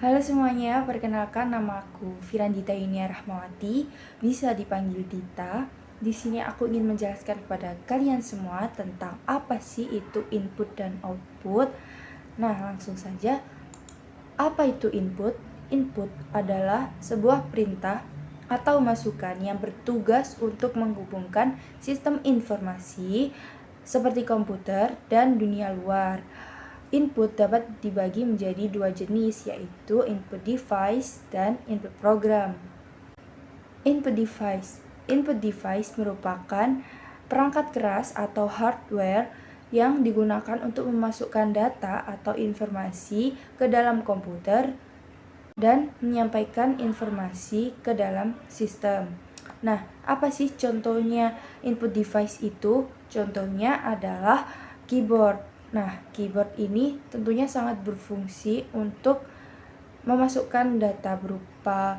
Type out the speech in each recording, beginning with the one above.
Halo semuanya, perkenalkan nama aku Firandita Yunia Rahmawati, bisa dipanggil Dita. Di sini aku ingin menjelaskan kepada kalian semua tentang apa sih itu input dan output. Nah, langsung saja. Apa itu input? Input adalah sebuah perintah atau masukan yang bertugas untuk menghubungkan sistem informasi seperti komputer dan dunia luar. Input dapat dibagi menjadi dua jenis, yaitu input device dan input program. Input device. Input device merupakan perangkat keras atau hardware yang digunakan untuk memasukkan data atau informasi ke dalam komputer dan menyampaikan informasi ke dalam sistem. Nah, apa sih contohnya input device itu? Contohnya adalah keyboard. Nah, keyboard ini tentunya sangat berfungsi untuk memasukkan data berupa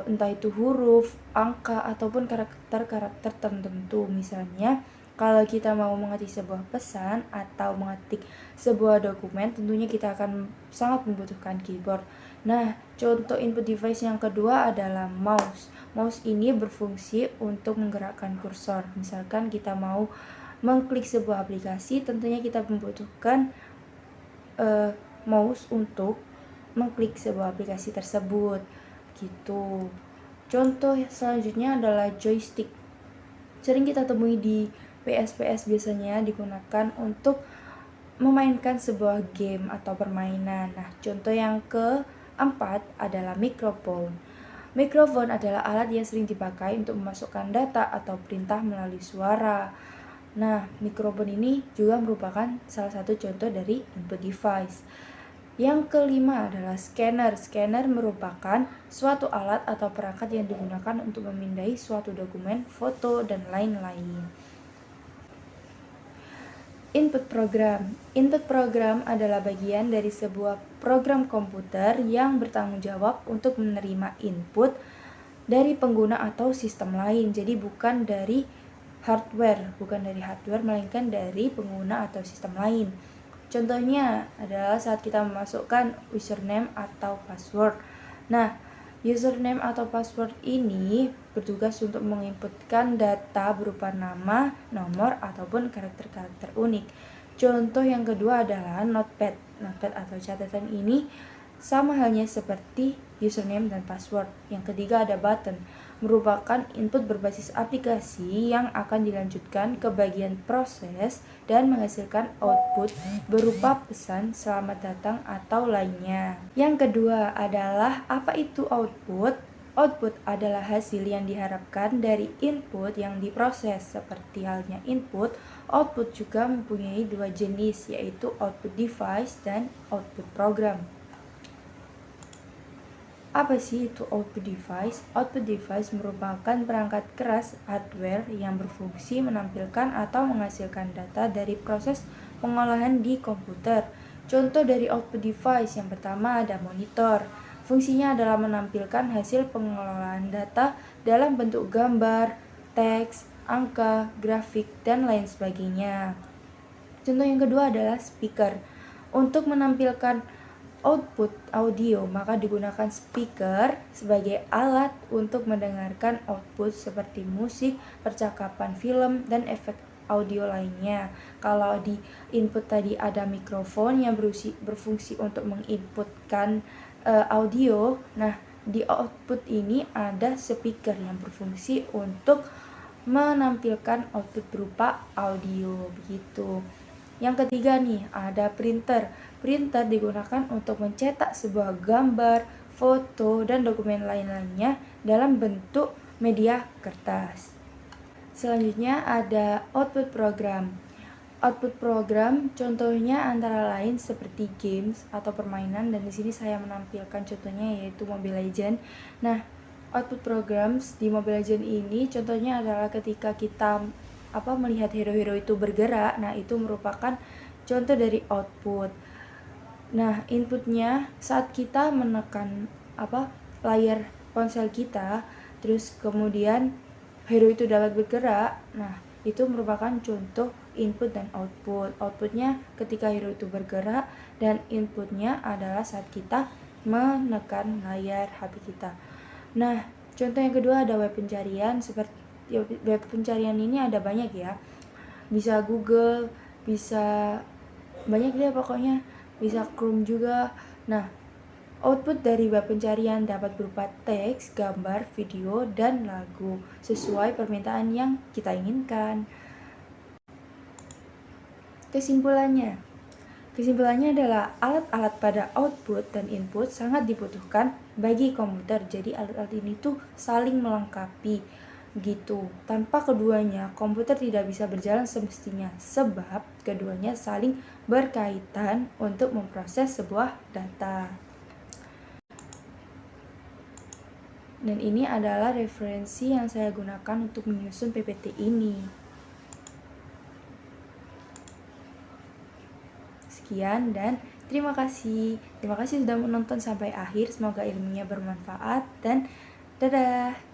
entah itu huruf, angka, ataupun karakter-karakter tertentu. Misalnya, kalau kita mau mengetik sebuah pesan atau mengetik sebuah dokumen, tentunya kita akan sangat membutuhkan keyboard. Nah, contoh input device yang kedua adalah mouse. Mouse ini berfungsi untuk menggerakkan kursor. Misalkan kita mau mengklik sebuah aplikasi, tentunya kita membutuhkan mouse untuk mengklik sebuah aplikasi tersebut gitu. Contoh selanjutnya adalah joystick. Sering kita temui di PS biasanya digunakan untuk memainkan sebuah game atau permainan. Nah, contoh yang keempat adalah mikrofon. Mikrofon adalah alat yang sering dipakai untuk memasukkan data atau perintah melalui suara. Nah, mikrofon ini juga merupakan salah satu contoh dari input device. Yang kelima adalah scanner. Scanner merupakan suatu alat atau perangkat yang digunakan untuk memindai suatu dokumen, foto, dan lain-lain. Input program. Input program adalah bagian dari sebuah program komputer yang bertanggung jawab untuk menerima input dari pengguna atau sistem lain. Jadi bukan dari hardware, melainkan dari pengguna atau sistem lain. Contohnya adalah saat kita memasukkan username atau password. Nah, username atau password ini bertugas untuk menginputkan data berupa nama, nomor, ataupun karakter-karakter unik. Contoh yang kedua adalah notepad. Notepad atau catatan ini sama halnya seperti username dan password. Yang ketiga ada button, merupakan input berbasis aplikasi yang akan dilanjutkan ke bagian proses dan menghasilkan output berupa pesan selamat datang atau lainnya. Yang kedua adalah apa itu output? Output adalah hasil yang diharapkan dari input yang diproses. Seperti halnya input, output juga mempunyai dua jenis, yaitu output device dan output program. Apa sih itu output device? Output device merupakan perangkat keras hardware yang berfungsi menampilkan atau menghasilkan data dari proses pengolahan di komputer. Contoh dari output device yang pertama ada monitor. Fungsinya adalah menampilkan hasil pengelolaan data dalam bentuk gambar, teks, angka, grafik, dan lain sebagainya. Contoh yang kedua adalah speaker. Untuk menampilkan output audio, maka digunakan speaker sebagai alat untuk mendengarkan output seperti musik, percakapan, film, dan efek audio lainnya. Kalau di input tadi ada mikrofon yang berfungsi untuk menginputkan audio, nah di output ini ada speaker yang berfungsi untuk menampilkan output berupa audio begitu. Yang ketiga nih, ada printer. Printer digunakan untuk mencetak sebuah gambar, foto, dan dokumen lain-lainnya dalam bentuk media kertas. Selanjutnya ada output program. Output program contohnya antara lain seperti games atau permainan, dan di sini saya menampilkan contohnya yaitu Mobile Legends. Nah, output programs di Mobile Legends ini contohnya adalah ketika kita melihat hero-hero itu bergerak. Nah, itu merupakan contoh dari output. Nah, inputnya saat kita menekan layar ponsel kita, terus kemudian hero itu dapat bergerak. Nah, itu merupakan contoh input dan output. Outputnya ketika hero itu bergerak, dan inputnya adalah saat kita menekan layar HP kita. Nah, contoh yang kedua ada web pencarian. Seperti web pencarian ini ada banyak ya. Bisa Google, bisa banyak deh pokoknya, bisa Chrome juga. Nah, output dari web pencarian dapat berupa teks, gambar, video, dan lagu sesuai permintaan yang kita inginkan. Kesimpulannya adalah alat-alat pada output dan input sangat dibutuhkan bagi komputer. Jadi alat-alat ini tuh saling melengkapi gitu. Tanpa keduanya, komputer tidak bisa berjalan semestinya sebab keduanya saling berkaitan untuk memproses sebuah data. Dan ini adalah referensi yang saya gunakan untuk menyusun PPT ini. Sekian dan terima kasih. Terima kasih sudah menonton sampai akhir. Semoga ilmunya bermanfaat dan dadah.